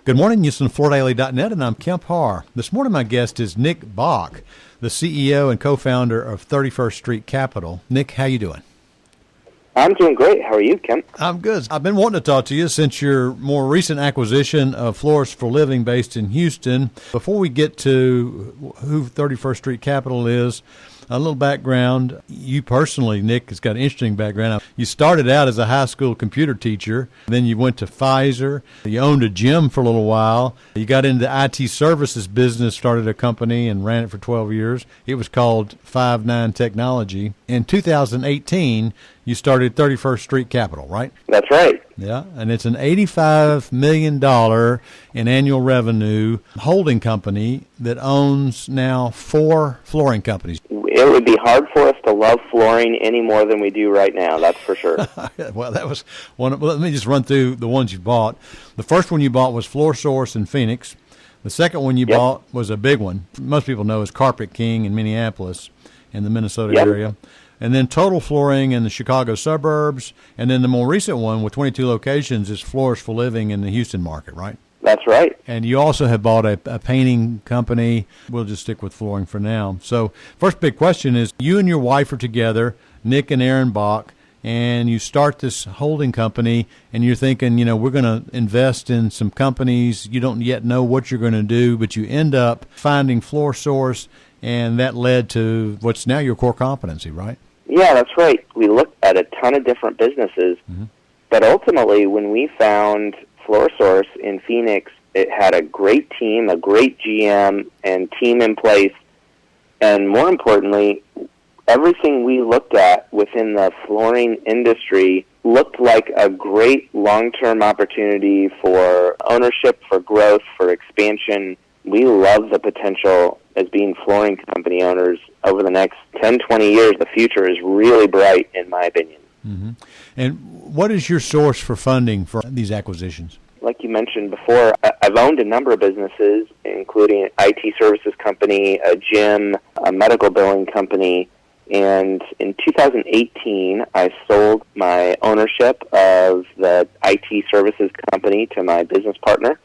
Good morning, you listen to FloorDaily.net, and I'm Kemp Harr. This morning my guest is Nick Bach, the CEO and co-founder of 31st Street Capital. Nick, how you doing? I'm doing great. How are you, Kemp? I'm good. I've been wanting to talk to you since your more recent acquisition of Floors for Living based in Houston. Before we get to who 31st Street Capital is, a little background. You personally, Nick, has got an interesting background. You started out as a high school computer teacher. Then you went to Pfizer. You owned a gym for a little while. You got into the IT services business, started a company, and ran it for 12 years. It was called Five9 Technology. In 2018, you started 31st Street Capital, right? That's right. Yeah, and it's an $85 million in annual revenue holding company that owns now 4 flooring companies. It would be hard for us to love flooring any more than we do right now, that's for sure. Well, that was one. Well, let me just run through the ones you bought. The first one you bought was Floor Source in Phoenix. The second one you bought was a big one. Most people know as Carpet King in Minneapolis in the Minnesota area. And then Total Flooring in the Chicago suburbs. And then the more recent one with 22 locations is Floors for Living in the Houston market, right? That's right. And you also have bought a painting company. We'll just stick with flooring for now. So first big question is, you and your wife are together, Nick and Erin Bach, and you start this holding company, and you're thinking, we're going to invest in some companies. You don't yet know what you're going to do, but you end up finding Floor Source, and that led to what's now your core competency, right? Yeah, that's right. We looked at a ton of different businesses, but ultimately when we found Floor Source in Phoenix, it had a great team, a great GM and team in place, and more importantly, everything we looked at within the flooring industry looked like a great long-term opportunity for ownership, for growth, for expansion. We love the potential as being flooring company owners over the next 10, 20 years. The future is really bright, in my opinion. Mm-hmm. And what is your source for funding for these acquisitions? Like you mentioned before, I've owned a number of businesses, including an IT services company, a gym, a medical billing company, and in 2018, I sold my ownership of the IT services company to my business partner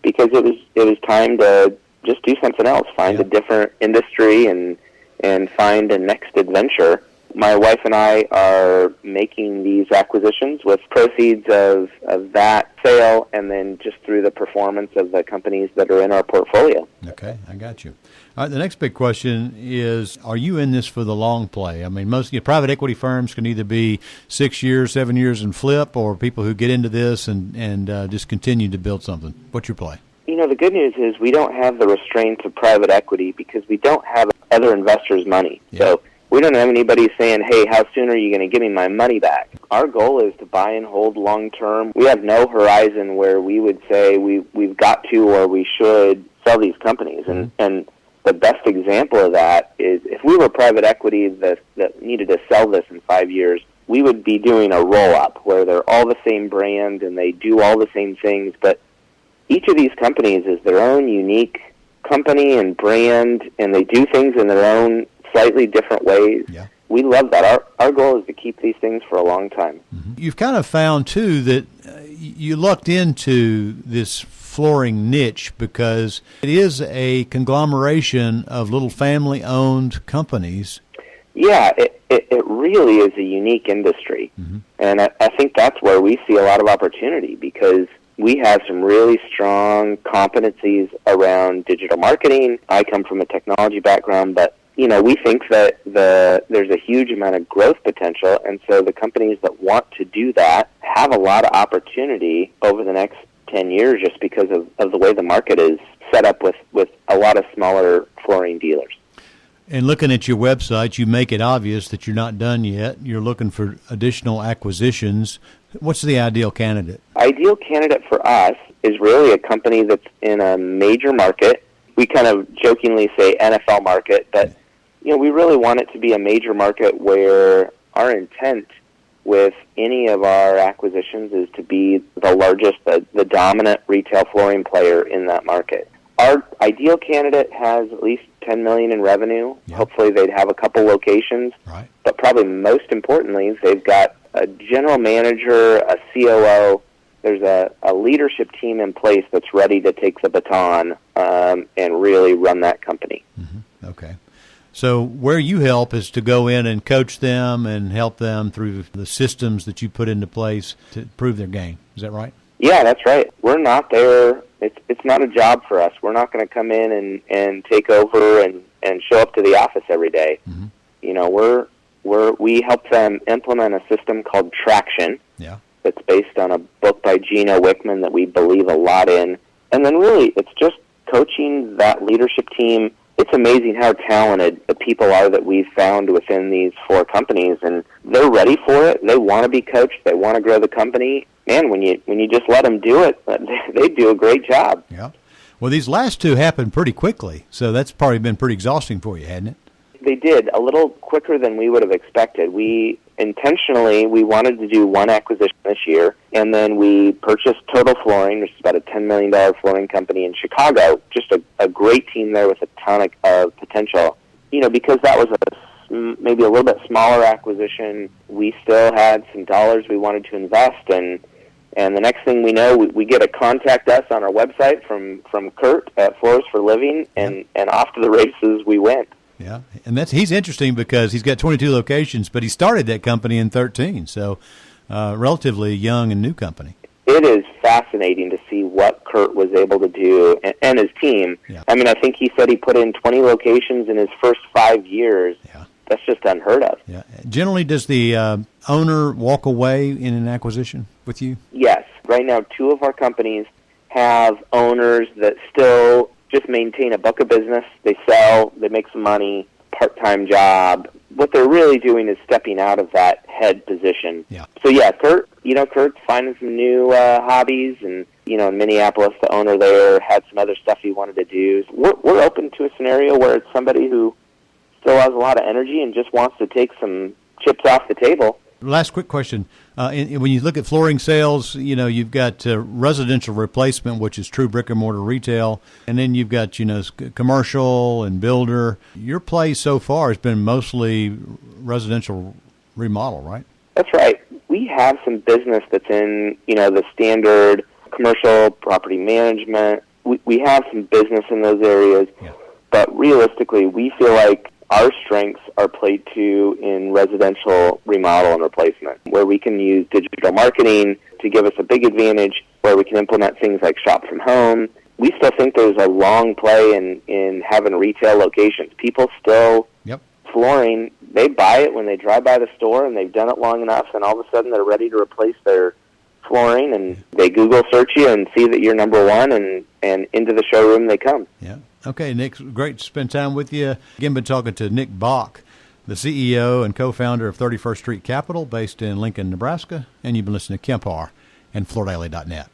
because it was time to just do something else, find a different industry and find a next adventure. My wife and I are making these acquisitions with proceeds of that sale and then just through the performance of the companies that are in our portfolio. Okay, I got you. All right, the next big question is, are you in this for the long play? I mean, most private equity firms can either be 6 years, 7 years and flip, or people who get into this and just continue to build something. What's your play? The good news is we don't have the restraints of private equity because we don't have other investors' money. Yeah. So we don't have anybody saying, hey, how soon are you going to give me my money back? Our goal is to buy and hold long term. We have no horizon where we would say we've got to or we should sell these companies. And the best example of that is if we were private equity that needed to sell this in 5 years, we would be doing a roll-up where they're all the same brand and they do all the same things, but each of these companies is their own unique company and brand, and they do things in their own slightly different ways. Yeah. We love that. Our goal is to keep these things for a long time. You've kind of found, too, that you lucked into this flooring niche because it is a conglomeration of little family-owned companies. Yeah, it really is a unique industry. And I think that's where we see a lot of opportunity because we have some really strong competencies around digital marketing. I come from a technology background, but we think that there's a huge amount of growth potential, and so the companies that want to do that have a lot of opportunity over the next 10 years just because of the way the market is set up with a lot of smaller flooring dealers. And looking at your website, you make it obvious that you're not done yet. You're looking for additional acquisitions. What's the ideal candidate? Ideal candidate for us is really a company that's in a major market. We kind of jokingly say NFL market, but we really want it to be a major market where our intent with any of our acquisitions is to be the largest, the dominant retail flooring player in that market. Our ideal candidate has at least $10 million in revenue. Yep. Hopefully they'd have a couple locations. Right. But probably most importantly, they've got a general manager, a COO, there's a leadership team in place that's ready to take the baton and really run that company. Mm-hmm. Okay. So where you help is to go in and coach them and help them through the systems that you put into place to improve their game. Is that right? Yeah, that's right. We're not there. It's not a job for us. We're not going to come in and take over and show up to the office every day. Mm-hmm. You know, we help them implement a system called Traction. Yeah. That's based on a book by Gino Wickman that we believe a lot in. And then really, it's just coaching that leadership team. It's amazing how talented the people are that we've found within these 4 companies, and they're ready for it. They want to be coached. They want to grow the company. Man, when you just let them do it, they do a great job. Yeah. Well, these last 2 happened pretty quickly, so that's probably been pretty exhausting for you, hasn't it? They did, a little quicker than we would have expected. We wanted to do 1 acquisition this year, and then we purchased Total Flooring, which is about a $10 million flooring company in Chicago. Just a great team there with a ton of potential. You know, because that was maybe a little bit smaller acquisition, we still had some dollars we wanted to invest, and the next thing we know, we get a contact us on our website from Kurt at Floors for Living, and off to the races we went. Yeah, and he's interesting because he's got 22 locations, but he started that company in 13, so relatively young and new company. It is fascinating to see what Kurt was able to do and his team. Yeah. I mean, I think he said he put in 20 locations in his first 5 years. Yeah. That's just unheard of. Yeah. Generally, does the owner walk away in an acquisition with you? Yes. Right now, 2 of our companies have owners that still just maintain a book of business. They sell, they make some money, part-time job. What they're really doing is stepping out of that head position. Yeah. So yeah, Kurt's finding some new hobbies, and in Minneapolis, the owner there had some other stuff he wanted to do. We're open to a scenario where it's somebody who still has a lot of energy and just wants to take some chips off the table. Last quick question. When you look at flooring sales, you've got residential replacement, which is true brick and mortar retail, and then you've got, commercial and builder. Your play so far has been mostly residential remodel, right? That's right. We have some business that's in, the standard commercial property management. We have some business in those areas, yeah. But realistically, we feel like our strengths are played to in residential remodel and replacement, where we can use digital marketing to give us a big advantage, where we can implement things like shop from home. We still think there's a long play in having retail locations. People still, flooring, they buy it when they drive by the store, and they've done it long enough, and all of a sudden they're ready to replace their flooring, and they Google search you and see that you're number 1, and into the showroom they come. Yeah. Okay, Nick, great to spend time with you. Again, been talking to Nick Bach, the CEO and co-founder of 31st Street Capital, based in Lincoln, Nebraska, and you've been listening to Kemp Harr and FloorDaily.net.